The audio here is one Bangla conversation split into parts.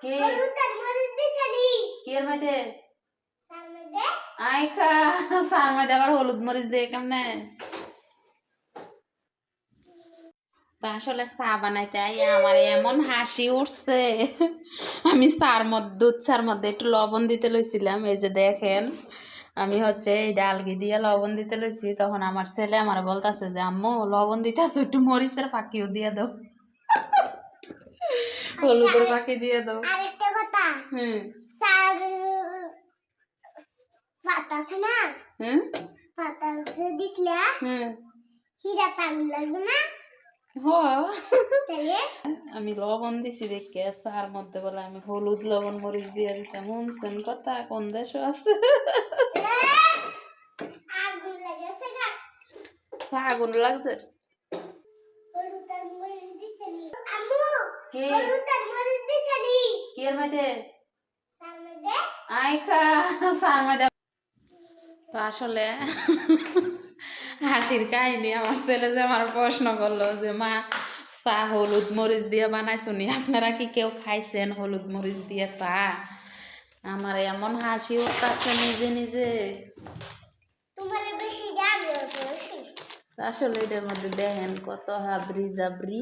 কি কি এর মধ্যে আই খা সার মধ্যে আবার হলুদ মরিচ দিয়ে কেমনে তা আসলে চা বানাইতে আমার এমন হাসি উঠছে আমি দুধ চার মধ্যে একটু লবণ দিতে লইছিলাম এই যে দেখেন আমি হচ্ছে এই ডালগি দিয়ে লবণ দিতে লইছি তখন আমার ছেলে আমার বলতেছে যে আম্মু লবণ দিতেছো একটু মরিচের ফাঁকিও দিয়ে দাও হলুদের ফাঁকি দিয়ে দাও আরেকটা কথা হুম স্যার পাতাছে না হুম পাতাছে দিছলা হুম হিরা পাগল লাগছে না তাহলে আমি লবণ দিছি দেখে চার মধ্যে বলে আমি হলুদ লবণ মরিচ দিয়ে দিতাম শুনছেন কথা কোন দেশ আছে আগুন লাগছে গা আগুন লাগছে হলুদ আর মরিচ দিছনি আম্মু কি হলুদ আর মরিচ দিছনি কি এর মধ্যে স্যার মধ্যে আই খা চার মধ্যে তো আসলে হাসির কাহিনী আমার ছেলে যে আমার প্রশ্ন করলো যে মা চা হলুদ মরিচ দিয়ে বানাইছো নি আপনারা কি কেউ খাইছেন হলুদ মরিচ দিয়ে চা আমার এমন হাসি উঠছে নিজে নিজে তোমার বেশি জানো বেশি আসলে এটার মধ্যে দেখেন কত হাবরি জাবরি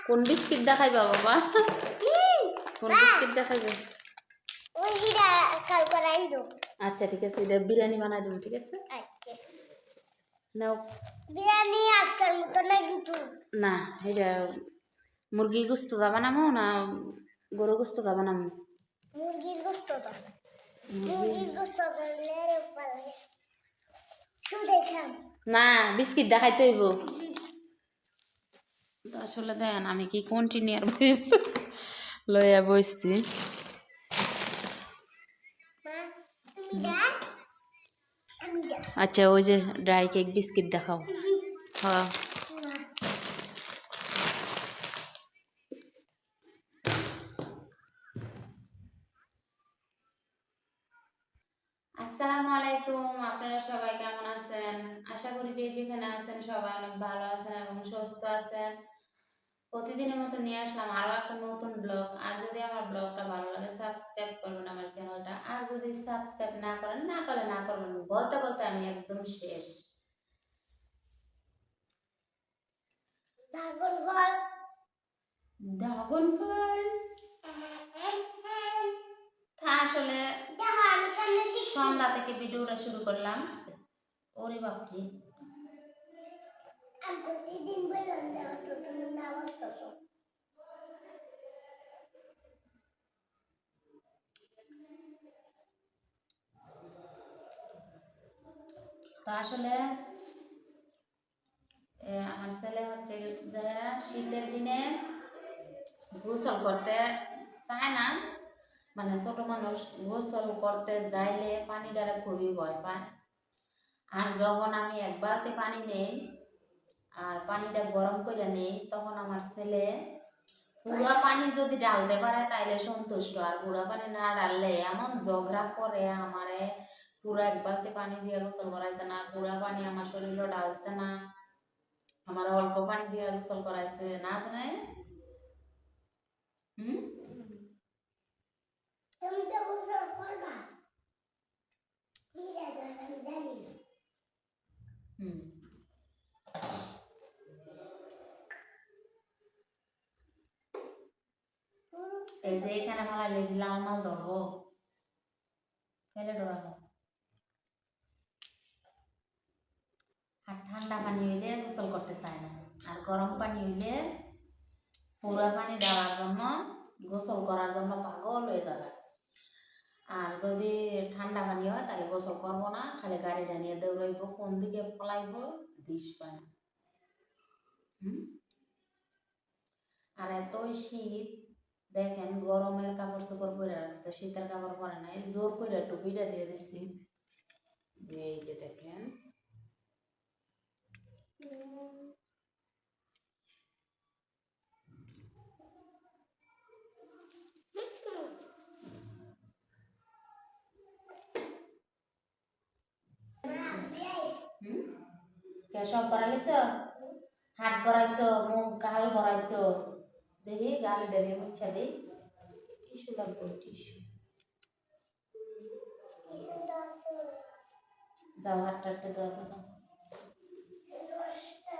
কোন বিস্কিট দেখাইবা বাবা কোন বিস্কিট দেখাইবে ওই হিরা কাল করাই দো আচ্ছা ঠিক আছে এটা বিরিয়ানি বানাই দেবো ঠিক আছে আচ্ছা নাও বিরিয়ানি আজকের মতো না কিন্তু না এটা মুরগির গোস্ত বানামো না গরু গোস্ত বানামো মুরগির গোশত দাও মুরগির গোশত দিলে রে পালে শুধু খাম না বিস্কিট দেখাইতে হইব তো আসলে দেন আমি কি কন্টিনিউয়ার লইয়া বসছি মা তুমি যা আমি যা আচ্ছা ওই যে ড্রাই কেক বিস্কিট দেখাও হ্যাঁ আসসালামু আলাইকুম আপনারা সবাই কেমন আছেন আশা করি যে যেখানে আছেন সবাই অনেক ভালো আছেন এবং সুস্থ আছেন প্রতিদিনের মতো নিয়ে আসলাম আরো একটা নতুন ব্লগ আর যদি আমার ব্লগটা ভালো লাগে সাবস্ক্রাইব করবেন আমার চ্যানেলটা আর যদি সাবস্ক্রাইব না করেন না করবেন বলতে বলতে আমি একদম শেষ ড্রাগন ফল ড্রাগন ফল আসলে দেখো আমি কেমনে শিখছি সন্ধ্যা থেকে ভিডিওটা শুরু করলাম ওরে বাপরে আমি প্রতিদিন বললাম দেখো তো তুমি না বলতেছো তো আসলে আমার ছেলে হচ্ছে যে শীতের দিনে গোসল করতে চায় না মানে ছোট মানুষ গোসল করতে যাইলে পানি দ্বারা খুবই ভয় পায় আর যখন আমি এক বালতি পানি নেই আর পানিটা গরম করে নেই তখন আমার ছেলে পুরা পানি যদি ডালতে পারে তাইলে সন্তুষ্ট আর পুরা পানি না ডাললে এমন ঝগড়া করে আমারে পুরা এক বালতি পানি দিয়ে গোসল করাইছে না পুরা পানি আমার শরীরে ডালছে না আমার অল্প পানি দিয়ে গোসল করাইছে না জানে তুমি তো গোসল করবা হিরা দাও আমি জানি না এই যে এখানে মালা লাল মাল ধরো ফেলে ডরাবো আর ঠান্ডা পানি হইলে গোসল করতে চায় না আর গরম পানি হইলে পুরা পানি দেওয়ার জন্য গোসল করার জন্য পাগল হয়ে যাবে আর যদি ঠান্ডা পানি হয় তাহলে গোসল করবো না খালি গাড়িটা নিয়ে দৌড়াইব কোন দিকে পলাইব দিস পায় না আর এতই শীত দেখেন গরমের কাপড় চোপড় পরে রাখছে শীতের কাপড় পরে নাই জোর করে টুপিটা দিয়ে দিচ্ছি এই যে দেখেন সব বড়াইছ হাত বড়াইছ মুখ গাল বড়াইছ দেখি গাল ডেবে মুছা দিই টিস্যু লাগবে টিস্যু। কিছু দশ যাও হাতটা একটু দেওয়া তো যাও। দশটা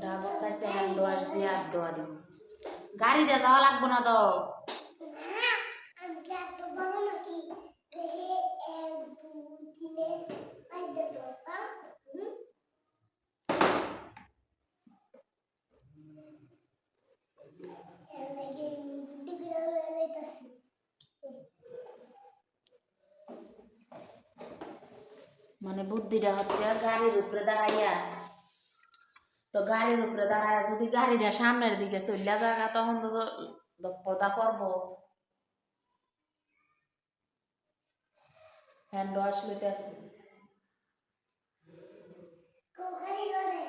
ডাবর খাইছে হ্যান্ড ওয়াশ দিয়ে হাত ধোয়া দিব। গাড়ি দিয়ে যাওয়া লাগবো না তো। না আমি কি এত বড় নাকি দেখে এক দুই তিনে পাঁচ দশটা এর লাগে বুদ্ধি করে লাইতাছি মানে বুদ্ধিটা হচ্ছে গাড়ির উপরে দাঁড়াইয়া, তো গাড়ির উপরে দাঁড়ায় যদি গাড়িটা সামনের দিকে চলিয়া জায়গা তখন তো দক্ষতা করবো। হ্যান্ড ওয়াশ লইতে আসছি। কোকারি করে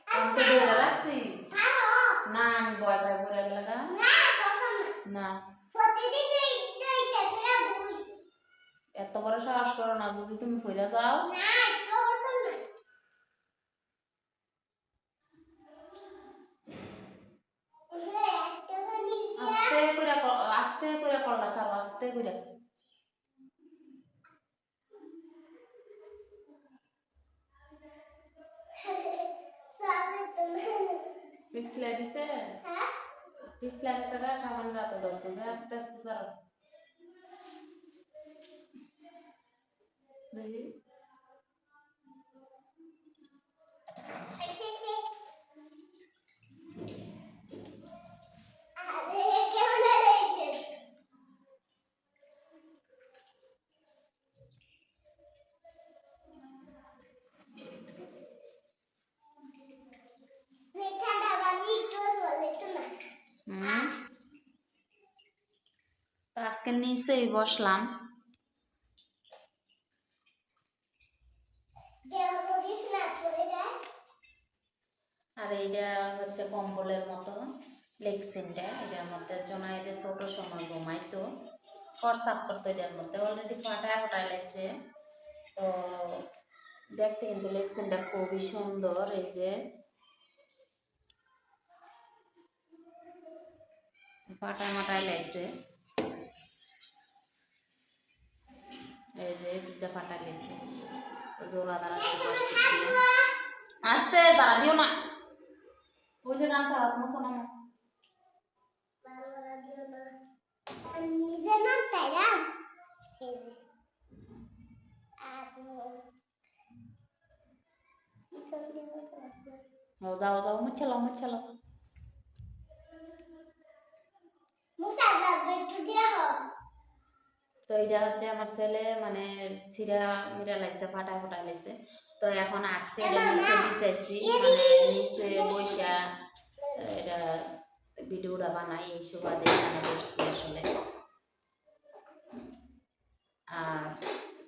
আজকে ধরে রাখছি ছাড়ো না, আমি ভয় পাই করে লাগা না সকাল না। প্রতিদিন এইটা করে বই এত বড় সাহস করো না, যদি তুমি ফিরে যাও। না তো হতো না ওরে একটা বানি আস্তে করে করলা সার আস্তে করে সাবে তো পিছলে দিছে, হ্যাঁ পিছলে গেছে গা সামান রাতে ধরছে আস্তে আস্তে সারো দেখি। আরে কেমন রয়েছে ঠান্ডা পানি একটু বলে তো না তো আজকে নিচেই বসলাম। যেমন করিস না চলে যায় আর এইটা হচ্ছে কম্বলের মতো লেগসিনটা, এটার মধ্যে জোনাইতে ছোট সময় ঘুমাইতো ফর্সাপ করতো, এটার মধ্যে অলরেডি ফাটায় ফাটায় লাগছে। তো দেখতে কিন্তু লেগসিনটা খুবই সুন্দর, এই যে ফাটায় মাটায় লাগছে, এই যে দুটা ফাটা লাগছে জোড়া দাঁড়াচ্ছে প্লাস্টিক দিয়ে। আস্তে তারা দিও না, ওই যে গামছা হাত মোছো না। বাংলা দিও না আমি নিজে না তাই না এই যে আর পিছন দিয়ে তো আছে যাও যাও মুছালো মুছালো। মুসা দাও একটু দিয়ে হ তো এটা হচ্ছে আমার ছেলে মানে ছিঁড়া মিরা লাগছে ফাটা ফাটা লাগছে। তো এখন আজকে এটা নিচে বিছাইছি, মানে নিচে বইসা এটা ভিডিওটা বানাই এই সুবাদে এখানে বসছি আসলে। আর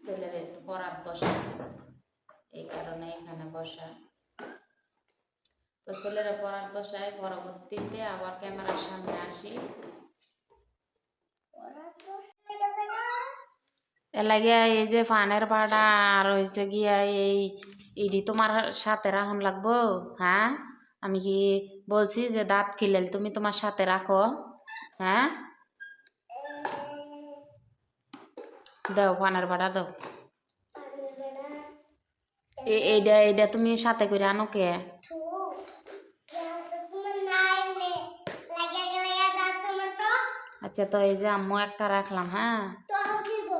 ছেলের একটু পরাত বসা, এই কারণে এখানে বসা। তো ছেলেরা পরাত বসায়, পরবর্তীতে আবার ক্যামেরার সামনে আসি। ওরা তো এটা জায়গা এর লাগিয়া এই যে ফানের ভাড়া আর হয়েছে গিয়া এই ইডি তোমার সাথে রাখুন লাগবো। হ্যাঁ আমি কি বলছি যে দাঁত খিলেল তুমি তোমার সাথে রাখো? হ্যাঁ দাও ফানের ভাড়া দাও। পানি বেড়া এইটা এইটা তুমি সাথে করে আনো কে? তো যাও তো তোমার নাইলে লাগা লাগা দাও তোমার তো আচ্ছা তো এই যে আম্মু একটা রাখলাম, হ্যাঁ তো দিব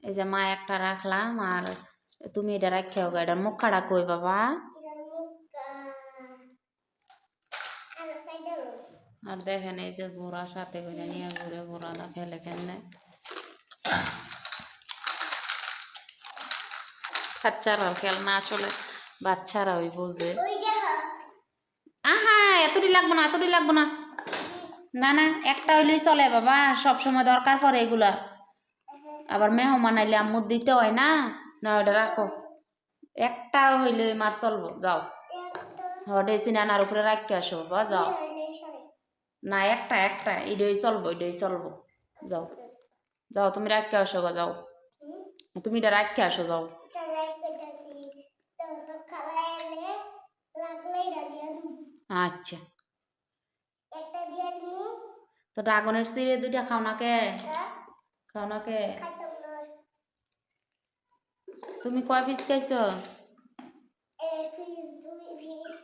এই যে মা একটা রাখলাম, আর তুমি এটা রাখিও গা। এটার মুখ খাড়া কই বাবা। এর মুখ আর সাইডে আর দেখেন এই যে ঘোড়া সাথে করে নিয়ে ঘুরে ঘোড়াটা খেলে কেমনে। বাচ্চারাও খেলনা, আসলে বাচ্চারা ওই বোঝে। ওই দেখো আহা এতটি লাগবো না, এতটি লাগবো না, না না একটা হইলেই চলে বাবা, সব সময় দরকার পড়ে এগুলা। আবার মেহমান আইলে আম্মুর দিতে হয় না। না ওটা রাখো, একটা হইলে মার চলবো। যাও ডেসি নানার উপরে রাখতে আসো বাবা, যাও। না একটা একটা এটাই চলবো, এটাই চলবো। যাও যাও তুমি রাখতে আসো গো, যাও তুমি এটা রাখতে আসো, যাও। লাগলে আচ্ছা একটা দিয়ে তো ড্রাগনের সিরে দুইটা খাও না কে? হ্যাঁ খাও না কে? খাইতাম না তুমি কয় পিস খাইছো? এক পিস দুই পিস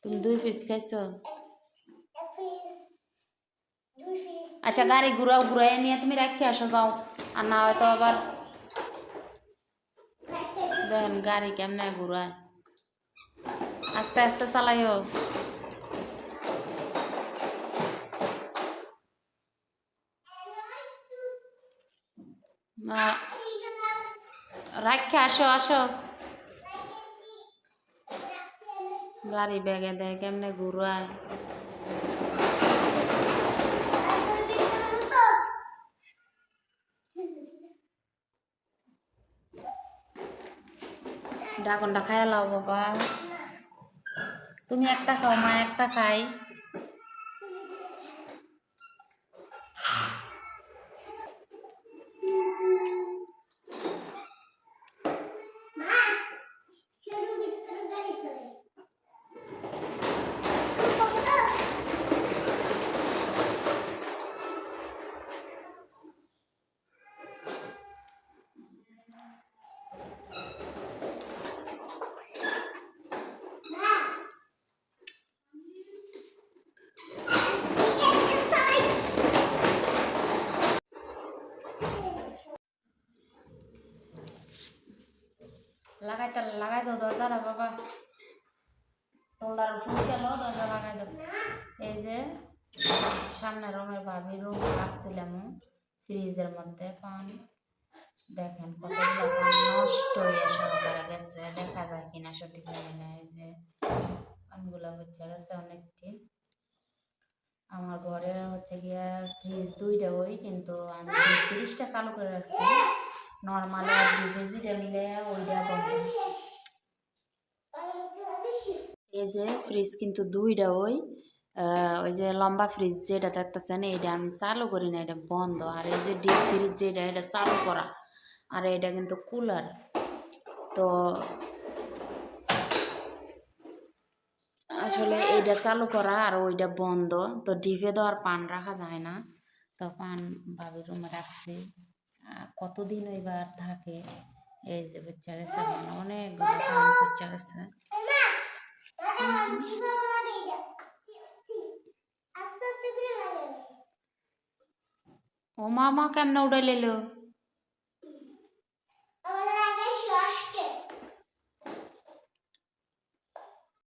তুমি 2 পিস খাইছো? এক পিস দুই পিস আচ্ছা গাড়ি ঘুরাই নিয়ে তুমি রাখি আসো যাও, আর না হয়তো আবার দেখেন গাড়ি কেমনে ঘুরায়, আস্তে আস্তে চালাইও। না রাখি আসো আসো, গাড়ি ব্যাগে দেয় কেমনে ঘুরায়। ড্রাগনটা খাইয়া লাও বাবা, তুমি একটা খাও মা একটা খাই। মা শুরু ভিতর গাড়ি চলে মা লাগাই দাও দরজাটা বাবা, টোলার ফুল গেল দরজা লাগাই দাও। এই যে সামনের রুমের ভাবির রুম রাখছিলাম ফ্রিজের মধ্যে পান, দেখেন কতগুলো পান নষ্ট হয়ে সহকারে গেছে, দেখা যায় কিনা সঠিক জানি না। এই যে পানগুলো হচ্ছে গেছে অনেকটি। আমার ঘরে হচ্ছে গিয়া ফ্রিজ দুইটা ওই, কিন্তু আমি 30টা চালু করে রাখছি, নর্মাল আর ডিভিজিটা মিলে ওইটা বন্ধ। এই যে ফ্রিজ কিন্তু দুইটা ওই, ওই যে লম্বা ফ্রিজ যেটা দেখতেছেন এটা আমি চালু করি না, এটা বন্ধ। আর এই যে ডিপ ফ্রিজ যেটা এটা চালু করা, আর এটা কিন্তু কুলার। তো আসলে এইটা চালু করা আর ওইটা বন্ধ, তো ডিপে তো আর পান রাখা যায় না, তো পান ভাবির রুমে রাখছি। কতদিন ওইবার থাকে, এই যে বাচ্চা গেছে অনেকগুলো পান বাচ্চা গেছে। ও মামা কেমনে উড়াই লেলো।